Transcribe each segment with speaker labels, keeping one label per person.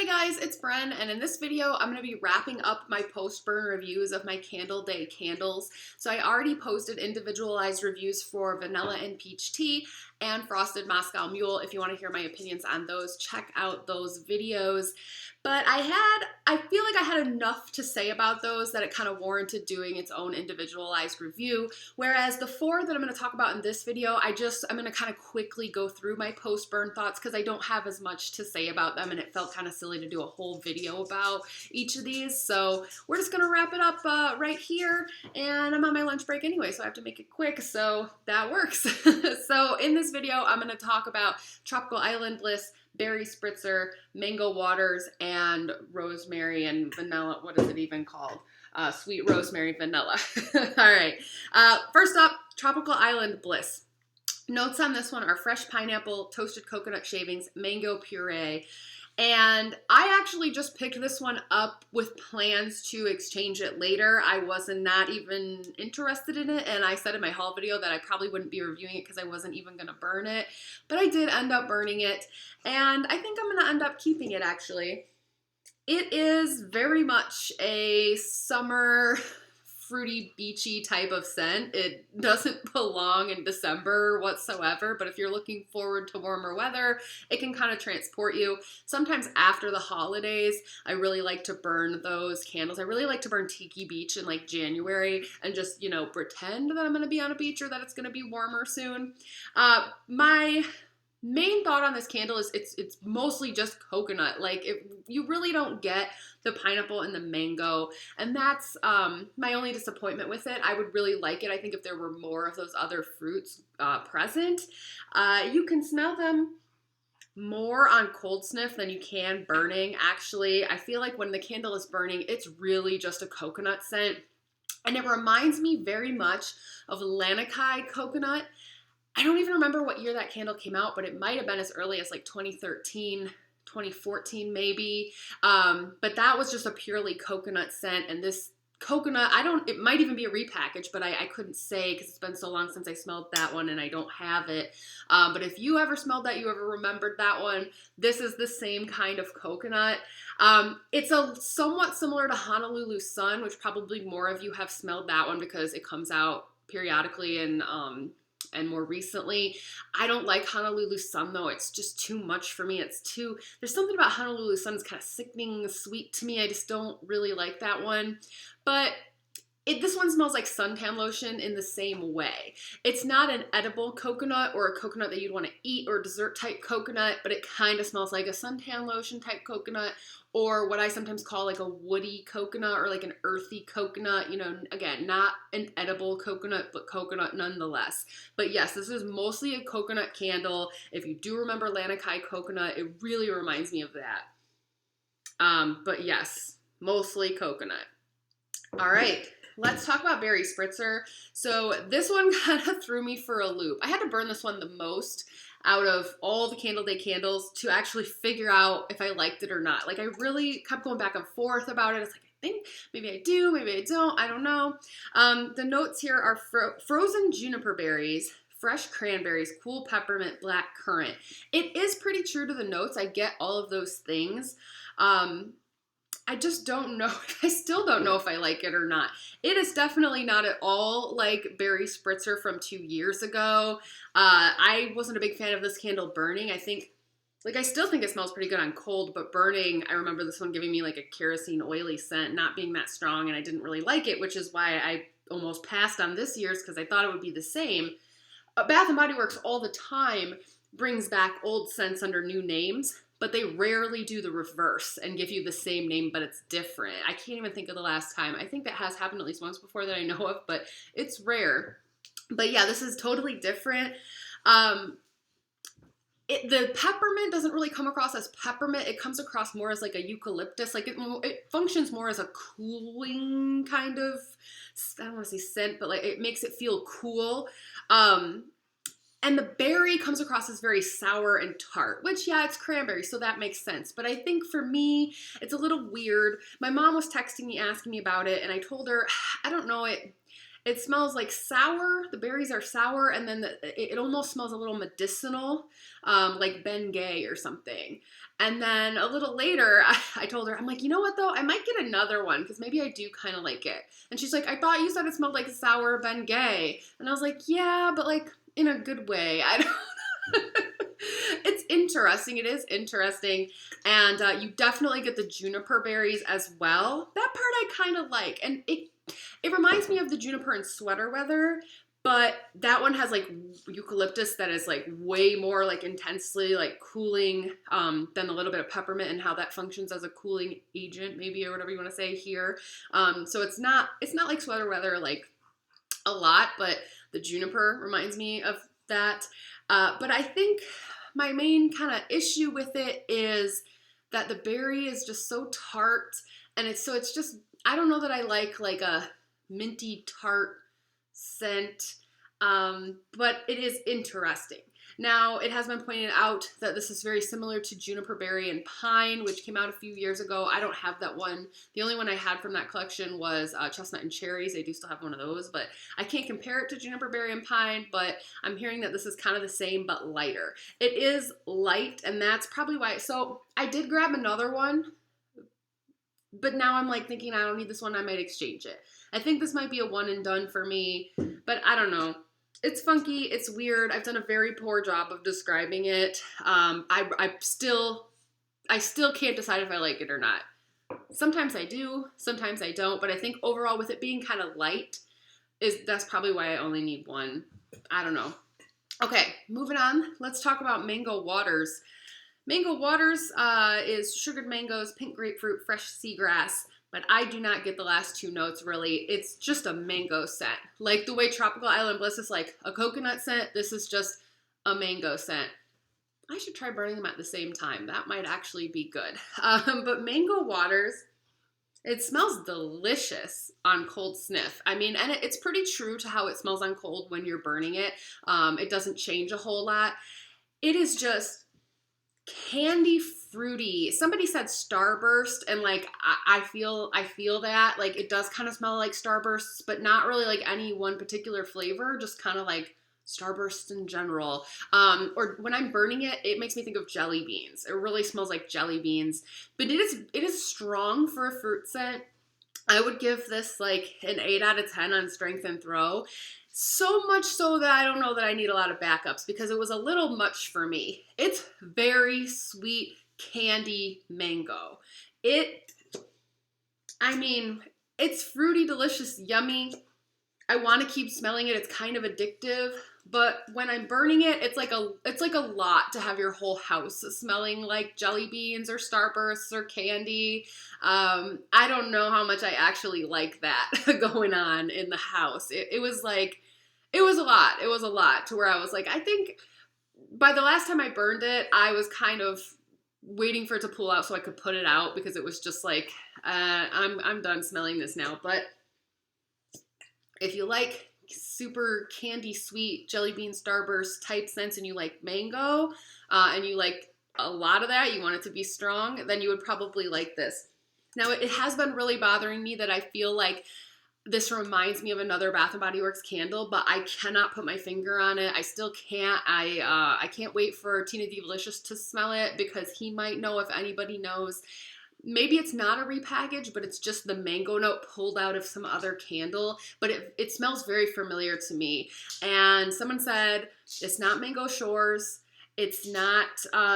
Speaker 1: Hi guys, it's Bren, and in this video I'm going to be wrapping up my post-burn reviews of my Candle Day candles. So I already posted individualized reviews for Vanilla and Peach Tea and Frosted Moscow Mule. If you want to hear my opinions on those, check out those videos. But I feel like I had enough to say about those that it kind of warranted doing its own individualized review. Whereas the four that I'm going to talk about in this video, I'm going to kind of quickly go through my post-burn thoughts because I don't have as much to say about them and it felt kind of silly to do a whole video about each of these. So we're just going to wrap it up right here, and I'm on my lunch break anyway, so I have to make it quick, so that works. So in this video, I'm going to talk about Tropical Island Bliss, Berry Spritzer, Mango Waters, and Rosemary and Vanilla. What is it even called? Sweet Rosemary Vanilla. All right. First up, Tropical Island Bliss. Notes on this one are fresh pineapple, toasted coconut shavings, mango puree. And I actually just picked this one up with plans to exchange it later. I was not even interested in it, and I said in my haul video that I probably wouldn't be reviewing it because I wasn't even going to burn it. But I did end up burning it, and I think I'm going to end up keeping it actually. It is very much a summer fruity, beachy type of scent. It doesn't belong in December whatsoever, but if you're looking forward to warmer weather, it can kind of transport you. Sometimes after the holidays, I really like to burn those candles. I really like to burn Tiki Beach in like January and just, pretend that I'm going to be on a beach or that it's going to be warmer soon. My main thought on this candle is it's mostly just coconut. Like, you really don't get the pineapple and the mango, and that's my only disappointment with it. I would really like it. I think if there were more of those other fruits present. You can smell them more on cold sniff than you can burning. Actually, I feel like when the candle is burning, it's really just a coconut scent, and it reminds me very much of Lanakai coconut. I don't even remember what year that candle came out, but it might have been as early as like 2013, 2014 maybe. But that was just a purely coconut scent, and this coconut, it might even be a repackage, but I couldn't say because it's been so long since I smelled that one and I don't have it. But if you ever smelled that, you ever remembered that one, this is the same kind of coconut. It's somewhat similar to Honolulu Sun, which probably more of you have smelled that one because it comes out periodically and more recently. I don't like Honolulu Sun though. It's just too much for me. There's something about Honolulu Sun that's kind of sickening sweet to me. I just don't really like that one. But this one smells like suntan lotion in the same way. It's not an edible coconut or a coconut that you'd want to eat or dessert type coconut, but it kind of smells like a suntan lotion type coconut, or what I sometimes call like a woody coconut or like an earthy coconut. Again, not an edible coconut, but coconut nonetheless. But yes, this is mostly a coconut candle. If you do remember Lanakai coconut, it really reminds me of that. But yes, mostly coconut. All right. Let's talk about Berry Spritzer. So this one kind of threw me for a loop. I had to burn this one the most out of all the Candle Day candles to actually figure out if I liked it or not. Like, I really kept going back and forth about it. It's like, I think maybe I do, maybe I don't, I don't know. The notes here are frozen juniper berries, fresh cranberries, cool peppermint, black currant. It is pretty true to the notes. I get all of those things. I just don't know. I still don't know if I like it or not. It is definitely not at all like Berry Spritzer from 2 years ago. I wasn't a big fan of this candle burning. I still think it smells pretty good on cold, but burning, I remember this one giving me like a kerosene oily scent, not being that strong, and I didn't really like it, which is why I almost passed on this year's because I thought it would be the same. Bath & Body Works all the time brings back old scents under new names, but they rarely do the reverse and give you the same name, but it's different. I can't even think of the last time. I think that has happened at least once before that I know of, but it's rare. But yeah, this is totally different. The peppermint doesn't really come across as peppermint. It comes across more as like a eucalyptus. Like it functions more as a cooling kind of, I don't want to say scent, but like it makes it feel cool. And the berry comes across as very sour and tart, which, yeah, it's cranberry, so that makes sense. But I think for me, it's a little weird. My mom was texting me, asking me about it, and I told her, I don't know, It smells like sour. The berries are sour, and then it almost smells a little medicinal, like Bengay or something. And then a little later, I told her, I'm like, you know what though? I might get another one because maybe I do kind of like it. And she's like, I thought you said it smelled like a sour Bengay. And I was like, yeah, but like in a good way. I don't. It's interesting. It is interesting. And you definitely get the juniper berries as well. That part I kind of like. And it reminds me of the juniper in sweater weather, but that one has like eucalyptus that is like way more like intensely like cooling than a little bit of peppermint and how that functions as a cooling agent maybe, or whatever you want to say here. So it's not like sweater weather like a lot, but the juniper reminds me of that. But I think my main kind of issue with it is that the berry is just so tart, and it's just, I don't know that I like a minty tart scent, but it is interesting. Now, it has been pointed out that this is very similar to juniper berry and pine, which came out a few years ago. I don't have that one. The only one I had from that collection was chestnut and cherries. I do still have one of those, but I can't compare it to juniper berry and pine, but I'm hearing that this is kind of the same, but lighter. It is light, and that's probably why. So I did grab another one, but now I'm like thinking I don't need this one. I might exchange it. I think this might be a one and done for me, but I don't know. It's funky. It's weird. I've done a very poor job of describing it. I still can't decide if I like it or not. Sometimes I do, sometimes I don't, but I think overall with it being kind of light, that's probably why I only need one. I don't know. Okay, moving on. Let's talk about Mango Waters. Mango Waters is sugared mangoes, pink grapefruit, fresh seagrass, but I do not get the last two notes really. It's just a mango scent. Like the way Tropical Island Bliss is like a coconut scent, this is just a mango scent. I should try burning them at the same time. That might actually be good. But Mango Waters, it smells delicious on cold sniff. I mean, and it's pretty true to how it smells on cold when you're burning it. It doesn't change a whole lot. It is just candy fruity. Somebody said Starburst, and like I feel that like it does kind of smell like Starbursts, but not really like any one particular flavor, just kind of like Starbursts in general. Or when I'm burning it, it makes me think of jelly beans. It really smells like jelly beans, but it is strong for a fruit scent. I would give this like an 8 out of 10 on strength and throw. So much so that I don't know that I need a lot of backups because it was a little much for me. It's very sweet candy mango. I mean, it's fruity, delicious, yummy. I want to keep smelling it. It's kind of addictive, but when I'm burning it, it's like a lot to have your whole house smelling like jelly beans or Starbursts or candy. I don't know how much I actually like that going on in the house. It was a lot. It was a lot to where I was like, I think by the last time I burned it, I was kind of waiting for it to pull out so I could put it out because it was just like, I'm done smelling this now. But if you like super candy sweet jelly bean Starburst type scents and you like mango and you like a lot of that, you want it to be strong, then you would probably like this. Now it has been really bothering me that I feel like this reminds me of another Bath & Body Works candle, but I cannot put my finger on it. I still can't. I can't wait for Tina Divalicious to smell it because he might know if anybody knows. Maybe it's not a repackage, but it's just the mango note pulled out of some other candle, but it smells very familiar to me. And someone said it's not Mango Shores. It's not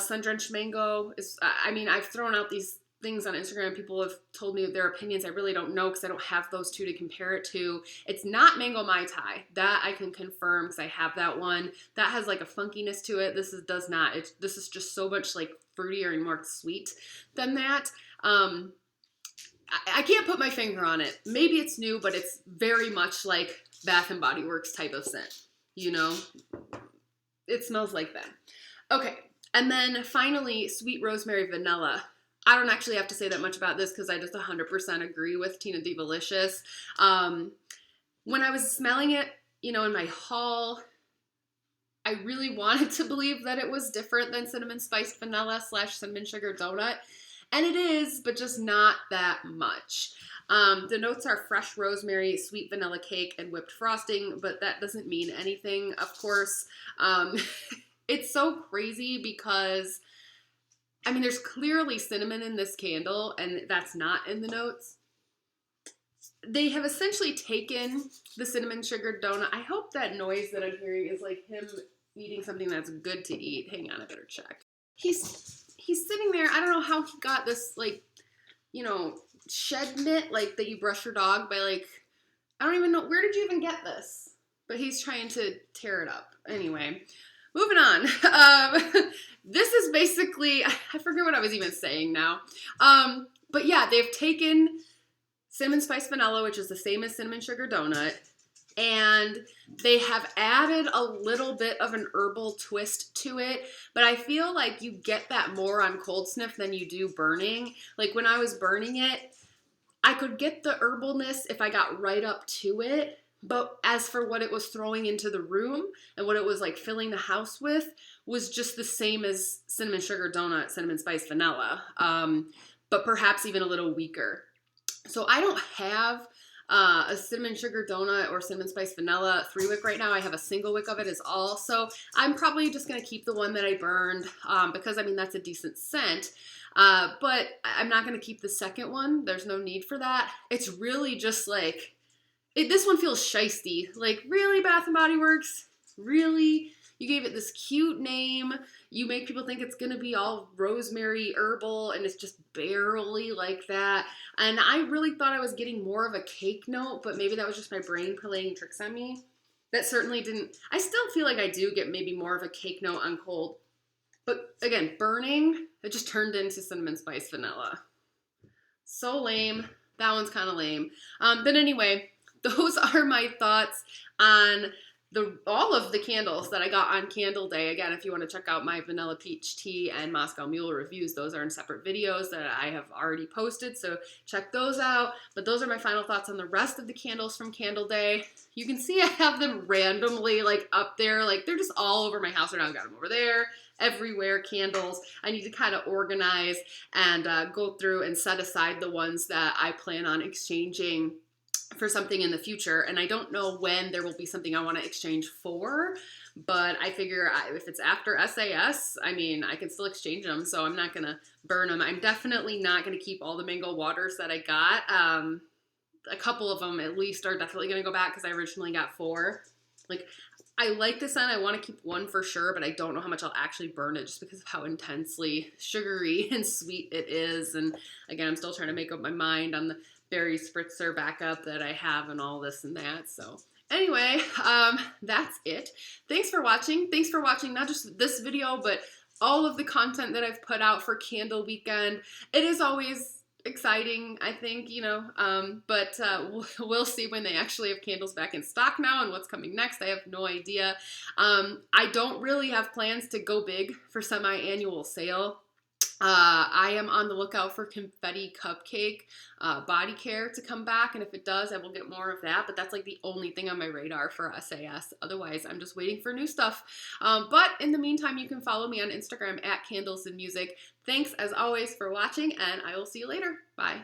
Speaker 1: Sun-Drenched Mango. I've thrown out these things on Instagram. People have told me their opinions. I really don't know because I don't have those two to compare it to. It's not Mango Mai Tai. That I can confirm because I have that one. That has like a funkiness to it. This does not. This is just so much like fruitier and more sweet than that. I can't put my finger on it. Maybe it's new, but it's very much like Bath & Body Works type of scent. You know? It smells like that. Okay. And then finally, Sweet Rosemary Vanilla. I don't actually have to say that much about this because I just 100% agree with Tina Divalicious. When I was smelling it, in my haul, I really wanted to believe that it was different than Cinnamon Spiced Vanilla / Cinnamon Sugar Donut. And it is, but just not that much. The notes are fresh rosemary, sweet vanilla cake, and whipped frosting, but that doesn't mean anything, of course. It's so crazy because, I mean, there's clearly cinnamon in this candle, and that's not in the notes. They have essentially taken the cinnamon sugar donut. I hope that noise that I'm hearing is like him eating something that's good to eat. Hang on, I better check. He's sitting there. I don't know how he got this, like, you know, shed mitt, like that you brush your dog by, like, I don't even know, where did you even get this? But he's trying to tear it up. Anyway, moving on. This is basically, I forget what I was even saying now. But yeah, they've taken cinnamon spice vanilla, which is the same as cinnamon sugar donut, and they have added a little bit of an herbal twist to it, but I feel like you get that more on cold sniff than you do burning. Like when I was burning it, I could get the herbalness if I got right up to it, but as for what it was throwing into the room and what it was like filling the house with was just the same as cinnamon sugar donut, cinnamon spice vanilla, but perhaps even a little weaker. So I don't have a cinnamon sugar donut or cinnamon spice vanilla 3-wick right now. I have a single wick of it is all. So I'm probably just going to keep the one that I burned because, I mean, that's a decent scent. But I'm not going to keep the second one. There's no need for that. It's really just like, this one feels shisty. Like, really, Bath & Body Works? Really? You gave it this cute name. You make people think it's going to be all rosemary herbal, and it's just barely like that. And I really thought I was getting more of a cake note, but maybe that was just my brain playing tricks on me. That certainly didn't. I still feel like I do get maybe more of a cake note on cold. But again, burning, it just turned into cinnamon spice vanilla. So lame. That one's kind of lame. But anyway, those are my thoughts on all of the candles that I got on Candle Day. Again, if you want to check out my Vanilla Peach Tea and Moscow Mule reviews, those are in separate videos that I have already posted, so check those out. But those are my final thoughts on the rest of the candles from Candle Day. You can see I have them randomly, like, up there. Like, they're just all over my house right now. I've got them over there, everywhere, candles. I need to kind of organize and go through and set aside the ones that I plan on exchanging for something in the future, and I don't know when there will be something I want to exchange for, but I figure if it's after SAS, I mean, I can still exchange them, so I'm not going to burn them. I'm definitely not going to keep all the mango waters that I got. A couple of them at least are definitely going to go back because I originally got 4. Like, I like the scent. I want to keep 1 for sure, but I don't know how much I'll actually burn it just because of how intensely sugary and sweet it is. And again, I'm still trying to make up my mind on the berry spritzer backup that I have and all this and that. So anyway, that's it. Thanks for watching. Thanks for watching not just this video, but all of the content that I've put out for Candle Weekend. It is always exciting, I think, you know, but we'll see when they actually have candles back in stock now and what's coming next. I have no idea. I don't really have plans to go big for semi-annual sale. I am on the lookout for Confetti Cupcake body care to come back, and if it does, I will get more of that, but that's like the only thing on my radar for SAS. Otherwise, I'm just waiting for new stuff. But in the meantime, you can follow me on Instagram at Candles and Music. Thanks, as always, for watching, and I will see you later. Bye.